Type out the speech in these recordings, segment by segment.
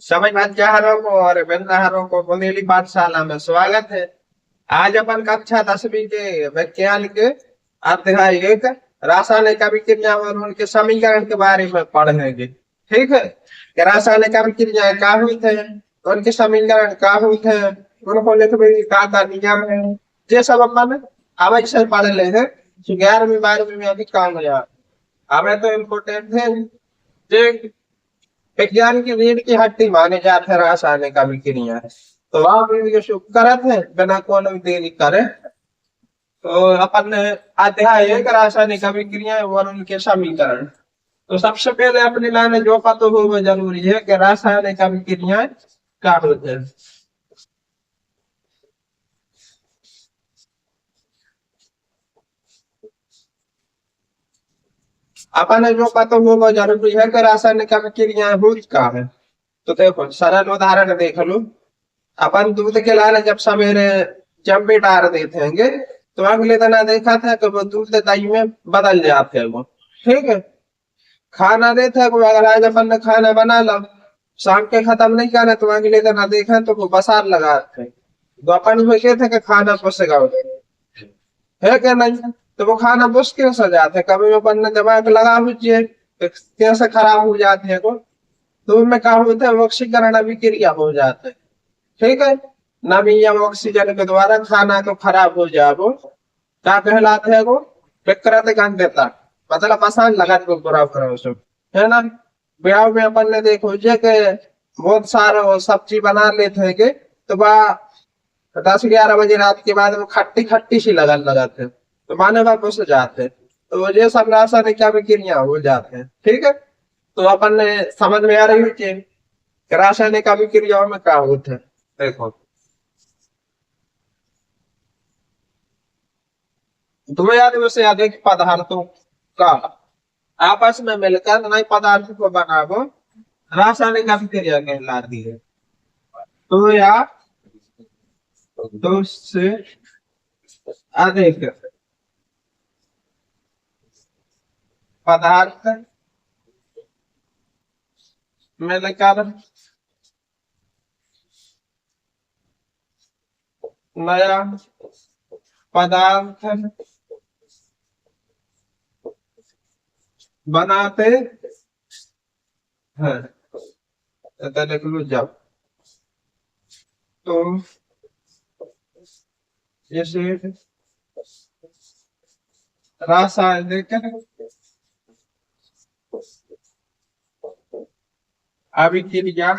सभी बच्चाहारों को और बंधाहारों को बुंदेली पाठशाला में स्वागत है। आज अपन कक्षा 10वीं के विज्ञान के अध्याय 1 रासायनिक अभिक्रिया और उनके समीकरण के बारे में पढ़ेंगे। ठीक है कि रासायनिक अभिक्रियाएं क्या होते हैं, उनके समीकरण क्या होते हैं, उनको लिखने का नियम है, ये सब अपन अवश्य पढ़ ले हैं। 11वीं 12वीं में अभी काम है यार, हमें तो इम्पोर्टेंट है। ये विज्ञान की रीढ़ की हड्डी माने जाते हैं रासायनिक अभिक्रिया। तो आप वीडियो शुरू करत है बिना कोनो देरी करे। तो अपन अध्याय 1 रासायनिक अभिक्रिया और उनके समीकरण। तो सबसे पहले अपने लाने जो पता हो वो जरूरी है कि रासायनिक अभिक्रिया क्या होते हैं। अपन जो पता हो वो जरूरी है कि रासायनिक अभिक्रिया हो क्या है। तो देखो सरल उदाहरण देख लो। अपन दूध के लाने जब सवेरे जम्बी डाल देते हैं तो अगले दिन देखा था कि वो दूध दही में बदल जाते हैं वो। ठीक है, खाना देते हैं को अगर आज अपन ने खाना बना लो, शाम के खत्म नहीं करे तो अगले दिन देखा तो वो बसार लगाते हैं। तो अपन में कहते कि खाना पुसेगा है क्या नहीं, तो वो खाना पुस क्यों सजाते हैं, कभी अपन ने दिमाग लगा हुई कैसे खराब हो जाते हैं को। तो उनमें क्या होता है, ऑक्सीकरण अभिक्रिया हो जाता है। ठीक है, नमी ऑक्सीजन के द्वारा खाना को खराब हो जाए वो क्या कहलाते हैं वो, विकृत गंधता, मतलब आसान लगा को बुरा करो सब, है ना। ब्याह में अपन ने देखो जे के बहुत सारे वो सब्जी बना लेते हैं के, तो वह 10-11 बजे रात के बाद वो खट्टी खट्टी सी लगन लगाते हैं, तो माने वह घुस जाते हैं। तो ये सब रासायनिक अभिक्रिया हो जाते हैं। ठीक है, तो अपन ने समझ में आ रही है कि रासायनिक अभिक्रियाओं में क्या होता है। देखो दो आदमी से अधिक पदार्थों का आपस में मिलकर नए पदार्थ को बनावो रासायनिक अभिक्रिया कहलाती है। दो या दो से अधिक पदार्थ मिलकर नया पदार्थ बनाते हैं। तो लिख लो जब, तो इसे रासायनिक अभिक्रिया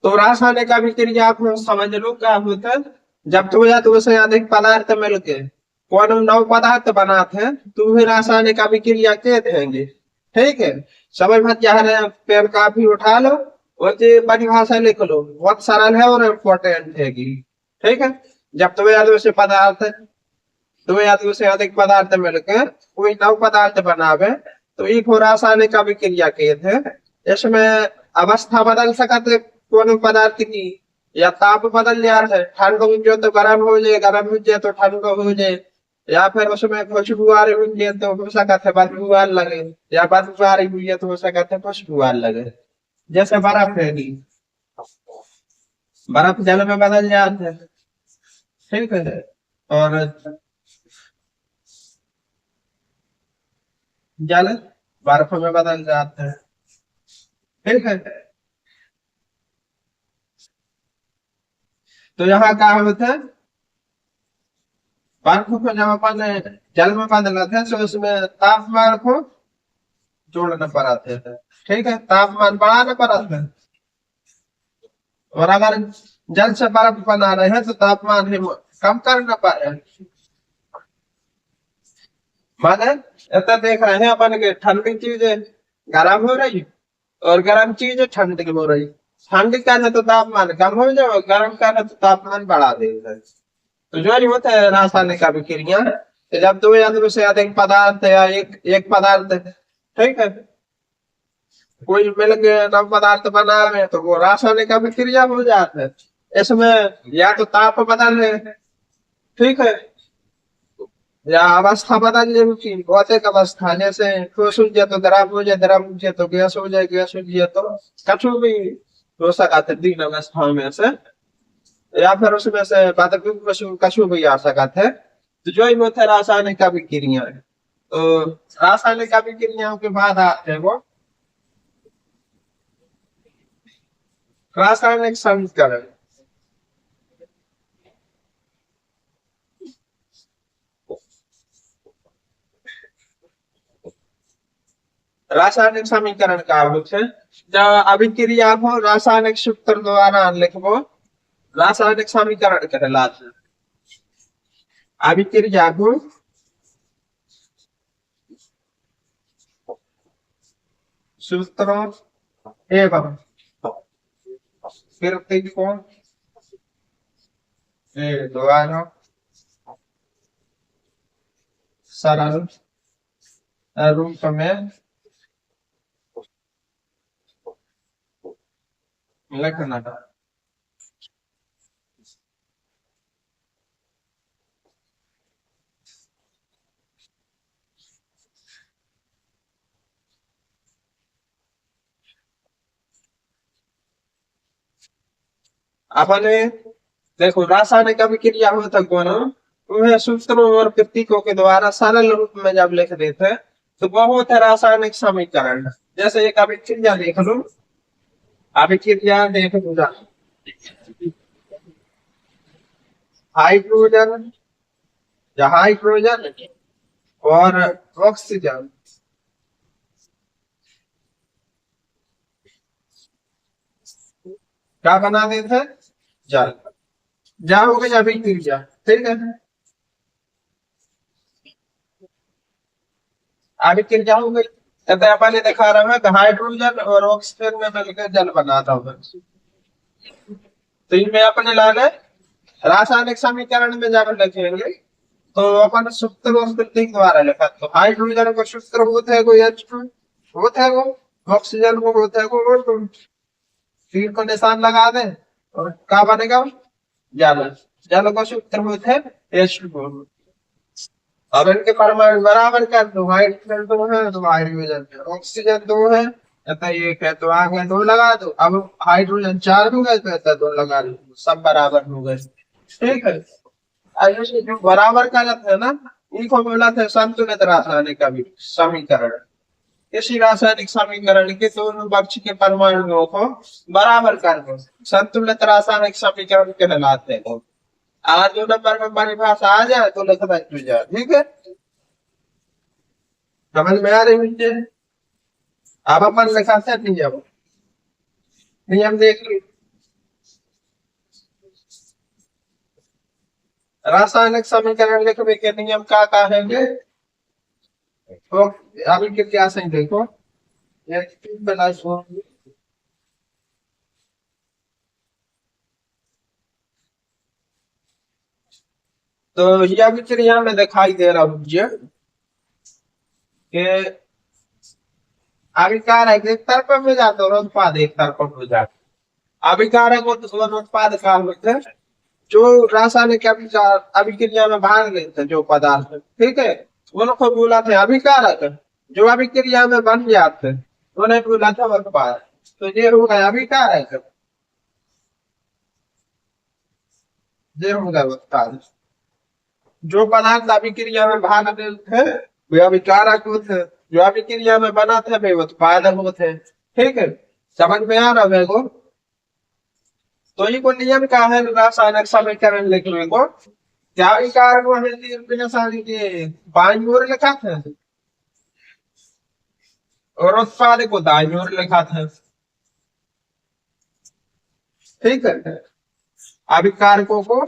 तो रासायनिक अभिक्रिया आप समझ लो क्या होता है। जब दो या दो से अधिक पदार्थ मिलके कौन नव पदार्थ बनाते हैं तो वही रासायनिक अभिक्रिया कहते हैं। ठीक है, समझ में क्या है, पेन कापी उठा लो और ये परिभाषा लिख लो, बहुत सरल है और इम्पोर्टेंट है की। ठीक है, जब दो या दो से पदार्थ, दो या दो से अधिक पदार्थ मिलकर कोई नव पदार्थ बनावे तो एक हो रासायनिक अभिक्रिया कहते हैं। इसमें अवस्था बदल सकते कोनो पदार्थ की, या ताप बदल जाता है, ठंड हो जाए तो गर्म हो जाए, गर्म हो जाए तो ठंड हो जाए, या फिर उसमें खुशबू आ रही हुई है तो हो सकता है बदबू आने लगे, या बदबू आ रही हुई है तो हो सकता है खुशबू आने लगे। जैसे बर्फ है नी, बर्फ जल में बदल जाता है। ठीक है, और जल बर्फ में बदल जाता है। ठीक है, तो यहाँ क्या होता है, बर्फ को जब अपन जल में बदलते हैं तो उसमें तापमान को जोड़ना पड़ता है। ठीक है, तापमान बढ़ाना पड़ता है। और अगर जल से बर्फ बना रहे हैं तो तापमान ही कम करना पड़ेगा। माने ऐसा देख रहे हैं अपन के ठंडी चीजें गर्म हो रही और गर्म चीजें ठंडी हो रही। ठंड करने तो तापमान कम हो जाए, गर्म करने तो तापमान बढ़ा देगा। तो जो नहीं होता है रासायनिक अभिक्रिया, तो जब दो या दो से अधिक पदार्थ या एक एक पदार्थ, ठीक है, कोई मिल के नव पदार्थ बना रहे हैं तो वो रासायनिक अभिक्रिया हो जाता है। इसमें या तो ताप बदल रहे हैं, ठीक है, या अवस्था बदल जाए उसकी, भौतिक अवस्था, जैसे ठोस हो जाए तो द्रव हो जाए, द्रव हो जाए तो गैस हो जाए, गैस हो जाए तो कछु भी हो सकता है तीन अवस्थाओं में से, या फिर उसमें से वातावरण कछु कछु भी आ सकता है। तो जो ही होता है रासायनिक अभिक्रिया है। तो रासायनिक अभिक्रियाओं के बाद आते हैं वो रासायनिक समीकरण। रासायनिक समीकरण का अर्थ है जब अभिक्रिया को रासायनिक सूत्र द्वारा लिखो, रासायनिक समीकरण कहलाता है। अभिक्रिया को सूत्रों एवं कृतिकों के द्वारा सरल रूप में लिखना। अपने देखो रासायनिक अभिक्रिया होता कौन, वह सूत्रों और प्रतीकों के द्वारा सरल रूप में जब लिख देते हैं तो वो होता है रासायनिक समीकरण। जैसे एक अभिक्रिया देख लो, अभिक्रिया देख लो, हाइड्रोजन या हाइड्रोजन और ऑक्सीजन क्या बना देते हैं, जल। जा हो गई अभिक्रिया, ठीक है, अभिक्रिया हो गई। तो अपन ने दिखा रहा है कि हाइड्रोजन और ऑक्सीजन में मिलकर जल बनाता होगा। तो इनमें अपने लाना रासायनिक समीकरण में जब लिखेंगे तो अपन सूत्र और प्रतीक द्वारा लिखा, तो हाइड्रोजन का सूत्र होता है कोई H2, होता है वो, ऑक्सीजन को होता है वो O2, तीर को निशान लगा दे और क्या बनेगा, जल। जल का सूत्र होता है H2। अब इनके परमाणु बराबर कर दो, हाइड्रोजन दो है तो हाइड्रोजन है, ऑक्सीजन दो है अतः एक है तो आगे दो लगा दो। अब हाइड्रोजन चार हो गए तो अतः दो लगा दो, सब बराबर हो गए, ठीक है। ऐसे जो बराबर का रहता है ना, इनको बोला था संतुलित रासायनिक समीकरण। इसी रासायनिक समीकरण के दोनों पक्ष के परमाणुओं को बराबर कर दो, संतुलित रासायनिक समीकरण कहलाते हैं। आज जो नंबर में परिभाषा आ जाए तो लिख जाए, ठीक है, समझ में आ रही मुझे। अब अपन लिखाते हैं नियम, नियम देख लो। रासायनिक समीकरण लिखने के नियम क्या कहेंगे, तो अभी के क्या सही देखो, तो यह पिक्चर यहाँ में दिखाई दे रहा मुझे कि आविष्कार है कि एक तरफ में जाता है उत्पाद एक तरफ में जाता। आविष्कारक और उत्पाद का मतलब जो रासायनिक अभिक्रिया में भाग लेते हैं जो पदार्थ, ठीक है, उनको बोला था अभिकारक। जो अभिक्रिया में बन जाते हैं उन्हें बोला था उत्पाद। तो ये हो गया अभिकारक, ये हो गया उत्पाद। जो पदार्थ अभिक्रिया में भाग लेते हैं वे अभिकारक होते हैं, जो अभिक्रिया में बनाते हैं वे उत्पादक होते हैं, ठीक है, समझ में आ रहा है को। तो ये को नियम का है रासायनिक समीकरण लिखने को, क्या कारण वो है तीन बिना सारी के बाईं ओर लिखा था और उत्पाद को दाईं ओर लिखा था, ठीक है, अभिकारकों को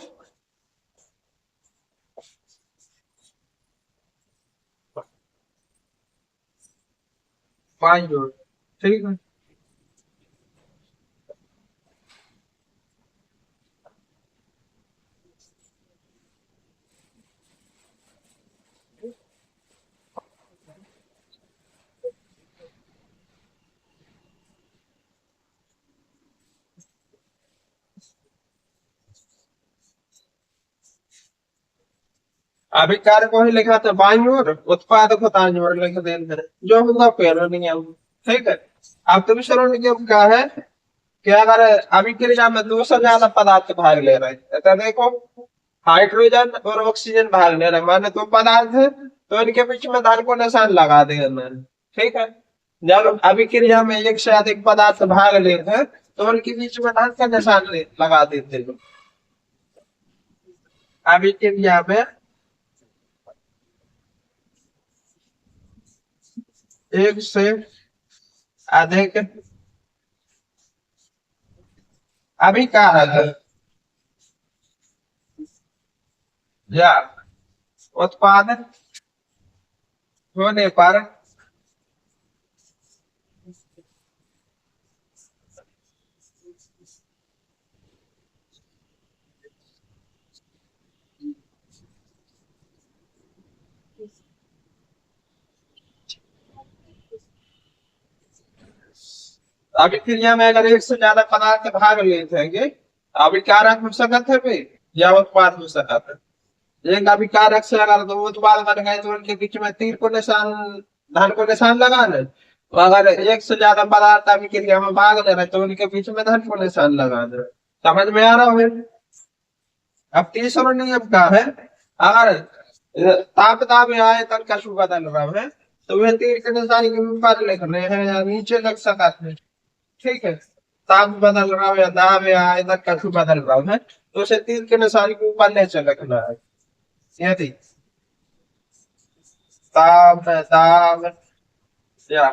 बाईं ओर, ठीक है। अभी कार्य को ही लिखा था बाईं ओर, उत्पादक को दाईं ओर लिख देना है, जो होगा पहला नियम। ठीक है। अब दूसरा नियम क्या है कि अगर अभिक्रिया में दो से ज्यादा पदार्थ भाग ले रहे हैं, तो देखो हाइड्रोजन और ऑक्सीजन भाग ले रहे हैं, माने दो पदार्थ है, तो इनके बीच में धन को निशान लगा देना। ठीक है। जब अभिक्रिया में एक से अधिक पदार्थ भाग लेते हैं, तो उनके बीच में धन का निशान लगा देते हैं। अभिक्रिया में एक से अधिक अभिकारक या उत्पादन होने पर अभिक्रिया में अगर एक से ज्यादा पदार्थ भाग लेते हैं, अभिकारक हो सकते हैं भी या उत्पाद हो सकते हैं। एक अभिकारक से अगर दो उत्पाद बन गए, तो उनके बीच में तीर को निशान, धन को निशान लगाना। तो अगर एक से ज्यादा पदार्थ अभिक्रिया में भाग ले रहे, तो उनके बीच में धन को निशान लगाना। समझ में आ रहा है? अब तीसरा नियम क्या है, अगर ताप दाब या आयतन का शुभ बदल रहा है, तो वह तीर के निशान के ऊपर लिख रहे हैं या नीचे लग सकते हैं। ठीक है। ताप बदल रहा है या दाब या आयतन का शुभ बदल रहा है, तो उसे तीर के निशान के ऊपर नीचे लिखना है। यदि ताप दाब या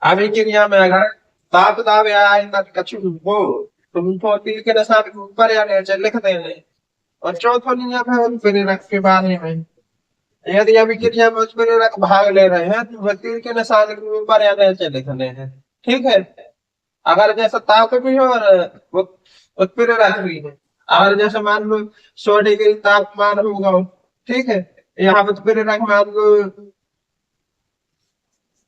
अभिक्रिया में अगर ताप दाब या आयतन का शुभ हो, तो उनको तीर के निशान के ऊपर या नीचे लिख देंगे। और चौथा नियम है उत्प्रेरक के बारे में। यदि अभिक्रिया में उत्प्रेरक भाग ले रहे हैं, तो वह तीर के निशान के ऊपर या नीचे लिखने हैं। ठीक है। अगर जैसे ताप भी हो और उत्प्रेरक भी है, अगर जैसे मान लो 100 डिग्री तापमान होगा, ठीक है, यहाँ उत्प्रेरक मान लो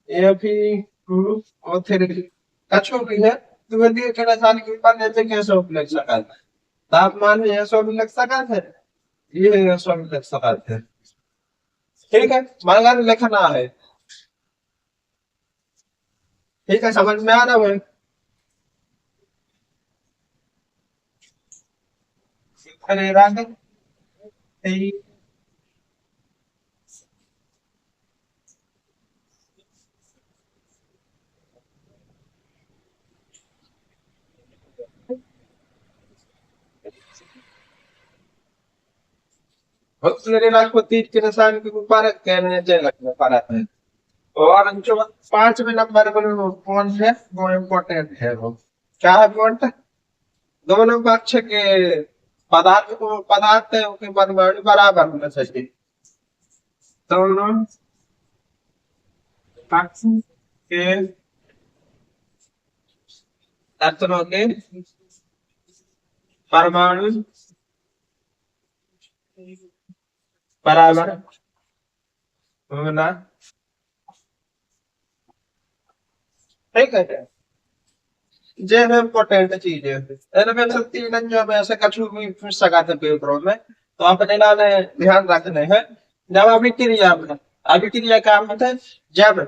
ये भी और फिर कछु भी है, तो वह तीर के निशान के ऊपर नीचे कैसे लिख सका है? तापमान है 100 भी लग सका है, ये 100 भी लग सका है। ठीक है, मगर लिखना है। ठीक है, समझ में आ रहा है? अरे राधे, मेरे राज को तीर के निशान के ऊपर कहने से लगने पड़ा है। और जो 5वें नंबर पर पॉइंट है, वो इम्पोर्टेंट है। वो क्या है पॉइंट? दोनों पक्ष के पदार्थ के परमाणु बराबर होना चाहिए। दोनों पक्ष के तत्वों के परमाणु बराबर होना। ठीक है, जे है इम्पोर्टेंट चीज है। इनमें से तीन जो ऐसे कछु भी पूछ सका था पेपरों में, तो अपने लाने ध्यान रखने हैं। जब अभिक्रिया का मतलब है जब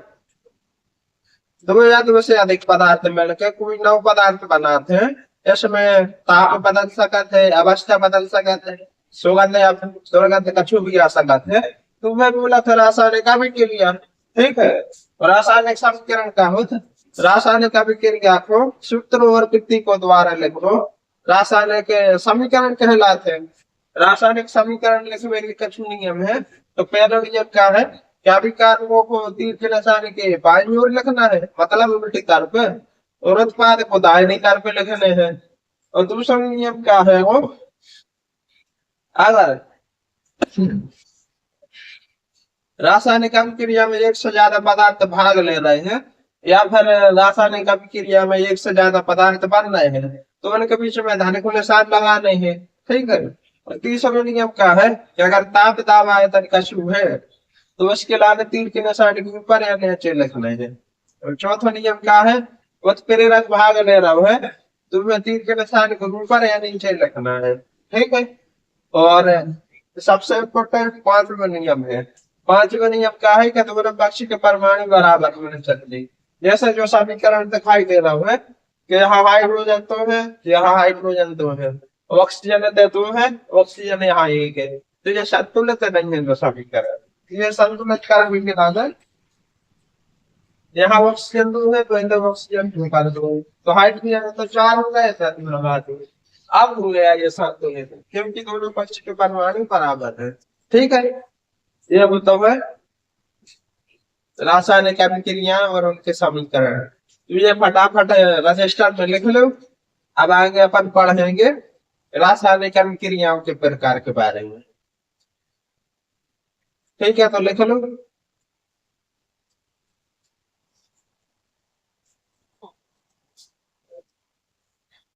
दो या दो से अधिक पदार्थ मिलकर कोई नव पदार्थ बनाते हैं, इसमें ताप बदल सकते है, अवस्था बदल सकते है, सुगंध या दुर्गंध कछु भी आ सकते है, तो मैं बोला था रासायनिक अभिक्रिया। ठीक है। और रासायनिक समीकरण का होता है, रासायनिक अभिक्रिया को सूत्र और प्रतीकों द्वारा लिखो। रासायनिक समीकरण कहलाते हैं। रासायनिक समीकरण लिखने के कुछ नियम है। तो पहला नियम क्या है, क्या भी कारकों को तीर के निशान के बाईं ओर लिखना है, मतलब उल्टी तरफ, और उत्पाद को दाहिनी तरफ लिखने हैं। और दूसरा नियम क्या है, वो अगर रासायनिक अभिक्रिया में एक से ज्यादा पदार्थ भाग ले रहे हैं, या फिर रासायनिक अभिक्रिया में एक से ज्यादा पदार्थ बन रहे हैं, तो उनके बीच में धन को निशान लगाने हैं। ठीक है। और तीसरा नियम क्या है कि अगर ताप दाब आयतन का शुभ है तो उसके लाने तीर के निशान के ऊपर या नीचे लिखना है। और चौथा नियम क्या है, उत्प्रेरक भाग ले रहा है तो उसमें तीर के निशान के ऊपर या नीचे लिखना है। ठीक है। और सबसे इम्पोर्टेंट पांचवा नियम है। पांचवा नियम क्या है कि दोनों पक्ष के परमाणु बराबर होने चाहिए। जैसे जो समीकरण दिखाई दे रहा है कि यहाँ हाइड्रोजन तो है, यहाँ हाइड्रोजन तो है, ऑक्सीजन दो है, ऑक्सीजन यहाँ एक है, तो ये संतुलित नहीं है। जो समीकरण ये संतुलित कर भी है, यहाँ ऑक्सीजन दो है तो इधर ऑक्सीजन दो कर दो, तो हाइड्रोजन तो चार हो गए थे, अब हो गया ये संतुलित क्योंकि दोनों पक्ष के परमाणु बराबर है। ठीक है। ये बताओ है रासायनिक अभिक्रिया और उनके समीकरण। तो ये फटाफट रजिस्टर में लिख लो। अब आगे अपन पढ़ेंगे रासायनिक अभिक्रियाओं के प्रकार के बारे में। ठीक है, तो लिख लो।